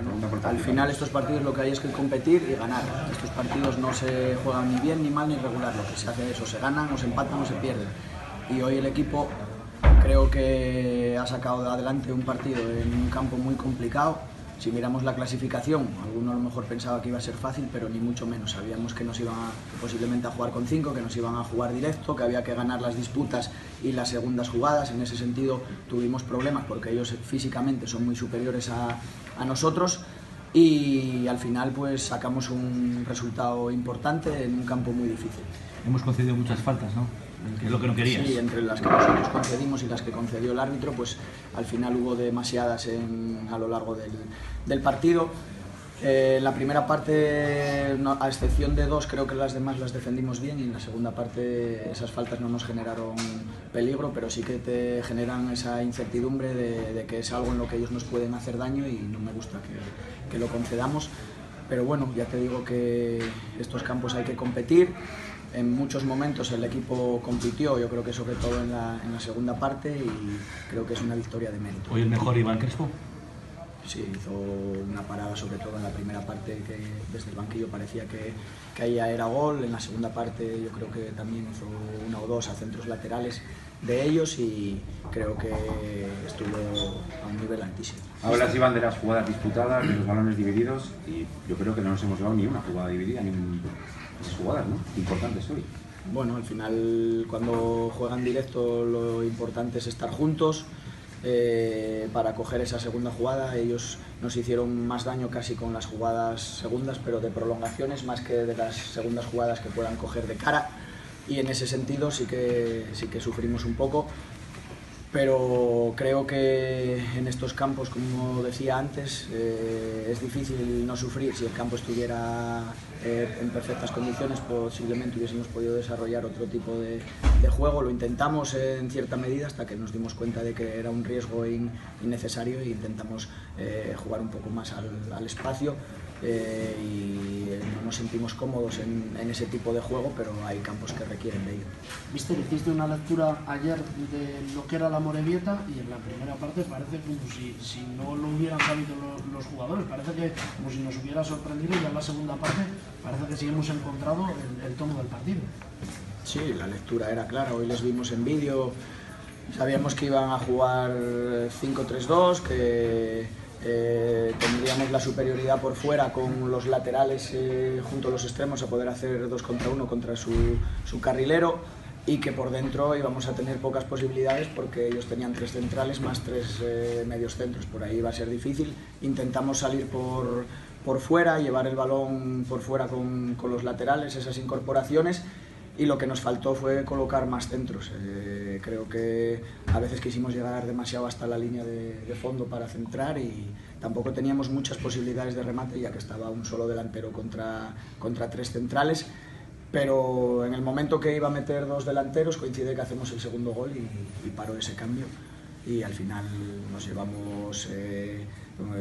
Bueno, al final estos partidos lo que hay es que competir y ganar. Estos partidos no se juegan ni bien, ni mal, ni regular. Lo que se hace es o se ganan, o se empatan, o se pierden. Y hoy el equipo creo que ha sacado adelante un partido en un campo muy complicado. Si miramos la clasificación, alguno a lo mejor pensaba que iba a ser fácil, pero ni mucho menos. Sabíamos que nos iban posiblemente a jugar con 5, que nos iban a jugar directo, que había que ganar las disputas y las segundas jugadas. En ese sentido tuvimos problemas porque ellos físicamente son muy superiores a nosotros y al final pues sacamos un resultado importante en un campo muy difícil. Hemos concedido muchas faltas, ¿no? Que es lo que no querías. Sí, entre las que nosotros concedimos y las que concedió el árbitro, pues al final hubo demasiadas a lo largo del partido. La primera parte, a excepción de 2, creo que las demás las defendimos bien y en la segunda parte esas faltas no nos generaron peligro, pero sí que te generan esa incertidumbre de que es algo en lo que ellos nos pueden hacer daño y no me gusta que lo concedamos. Pero bueno, ya te digo que estos campos hay que competir. En muchos momentos el equipo compitió, yo creo que sobre todo en la segunda parte, y creo que es una victoria de mérito. ¿Hoy el mejor Iván Crespo? Sí, hizo una parada sobre todo en la primera parte que desde el banquillo parecía que ahí ya era gol. En la segunda parte yo creo que también hizo 1 o 2 a centros laterales de ellos y creo que estuvo a un nivel altísimo. Hablas, Iván, de las jugadas disputadas, de los balones divididos, y yo creo que no nos hemos llevado ni una jugada dividida, ni esas jugadas, ¿no? Importantes hoy. Bueno, al final cuando juegan directo lo importante es estar juntos. Para coger esa segunda jugada, ellos nos hicieron más daño casi con las jugadas segundas, pero de prolongaciones, más que de las segundas jugadas que puedan coger de cara, y en ese sentido sí que sufrimos un poco, pero creo que en estos campos, como decía antes, es difícil no sufrir. Si el campo estuviera en perfectas condiciones, posiblemente hubiésemos podido desarrollar otro tipo de juego. Lo intentamos en cierta medida hasta que nos dimos cuenta de que era un riesgo innecesario e intentamos jugar un poco más al espacio. Y no nos sentimos cómodos en ese tipo de juego, pero hay campos que requieren de ello. Mister, hiciste una lectura ayer de lo que era la Morevieta y en la primera parte parece como si no lo hubieran sabido los jugadores, parece que como si nos hubiera sorprendido, y en la segunda parte parece que sí hemos encontrado el tono del partido. Sí, la lectura era clara, hoy les vimos en vídeo, sabíamos que iban a jugar 5-3-2, que tendríamos la superioridad por fuera con los laterales junto a los extremos a poder hacer 2 contra 1 contra su carrilero, y que por dentro íbamos a tener pocas posibilidades porque ellos tenían 3 centrales más 3 medios centros. Por ahí iba a ser difícil. Intentamos salir por fuera, llevar el balón por fuera con los laterales, esas incorporaciones, y lo que nos faltó fue colocar más centros. Creo que a veces quisimos llegar demasiado hasta la línea de fondo para centrar y tampoco teníamos muchas posibilidades de remate, ya que estaba un solo delantero contra 3 centrales. Pero en el momento que iba a meter 2 delanteros coincide que hacemos el segundo gol y paró ese cambio, y al final nos llevamos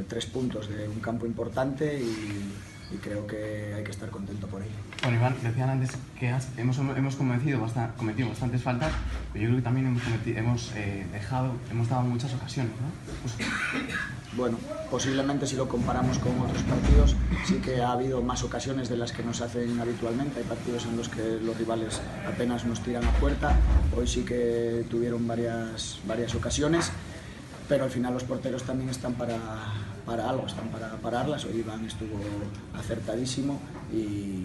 3 puntos de un campo importante y creo que hay que estar contento por ello. Bueno, Iván, decían antes que hemos cometido bastantes faltas, pero yo creo que también hemos dado muchas ocasiones, ¿no? Pues... Bueno, posiblemente si lo comparamos con otros partidos, sí que ha habido más ocasiones de las que nos hacen habitualmente. Hay partidos en los que los rivales apenas nos tiran a puerta. Hoy sí que tuvieron varias ocasiones, pero al final los porteros también están para algo, están para pararlas. Hoy Iván estuvo acertadísimo y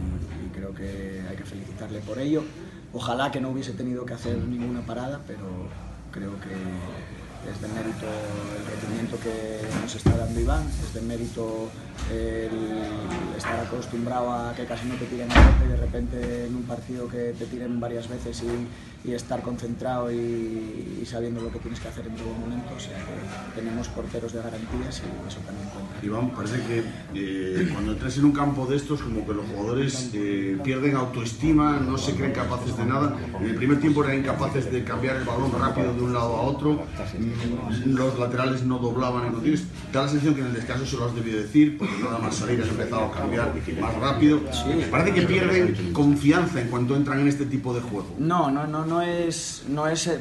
creo que hay que felicitarle por ello. Ojalá que no hubiese tenido que hacer ninguna parada, pero creo que es de mérito el rendimiento que nos está dando Iván, es de mérito el estar acostumbrado a que casi no te tiren a golpe y de repente en un partido que te tiren varias veces y estar concentrado y sabiendo lo que tienes que hacer en todo momento. O sea que tenemos porteros de garantías y eso también cuenta. Iván, parece que cuando entras en un campo de estos, como que los jugadores pierden autoestima, no se creen capaces de nada. En el primer tiempo eran incapaces de cambiar el balón rápido de un lado a otro. los laterales no doblaban en continuos. Da la sensación que en el descanso se lo has debido decir, porque nada más salir has empezado a cambiar más rápido. Sí. Parece que pierden confianza en cuanto entran en este tipo de juego. No es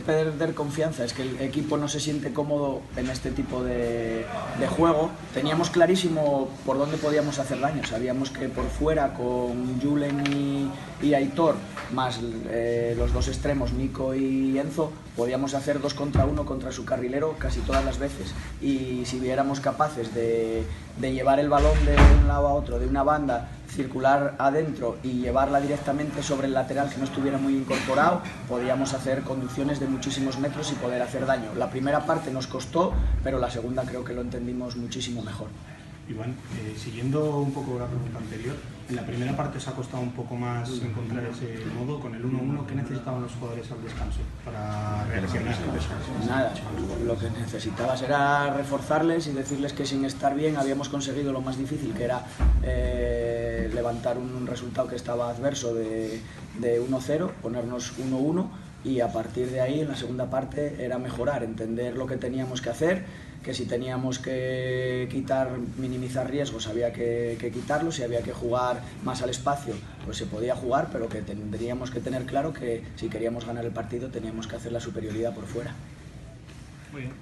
perder confianza, es que el equipo no se siente cómodo en este tipo de juego. Teníamos clarísimo por dónde podíamos hacer daño, sabíamos que por fuera con Julen y Aitor, más los dos extremos, Nico y Enzo, podíamos hacer 2 contra 1 contra su carrilero casi todas las veces, y si éramos capaces de llevar el balón de un lado a otro, de una banda, circular adentro y llevarla directamente sobre el lateral que no estuviera muy incorporado, podíamos hacer conducciones de muchísimos metros y poder hacer daño. La primera parte nos costó, pero la segunda creo que lo entendimos muchísimo mejor. Iván, siguiendo un poco la pregunta anterior, en la primera parte os ha costado un poco más encontrar ese modo con el 1-1. ¿Qué necesitaban los jugadores al descanso para reaccionar? Nada, lo que necesitabas era reforzarles y decirles que sin estar bien habíamos conseguido lo más difícil, que era levantar un resultado que estaba adverso de 1-0, ponernos 1-1, y a partir de ahí en la segunda parte era mejorar, entender lo que teníamos que hacer, que si teníamos que minimizar riesgos había que quitarlos, si había que jugar más al espacio pues se podía jugar, pero que tendríamos que tener claro que si queríamos ganar el partido teníamos que hacer la superioridad por fuera. Muy bien.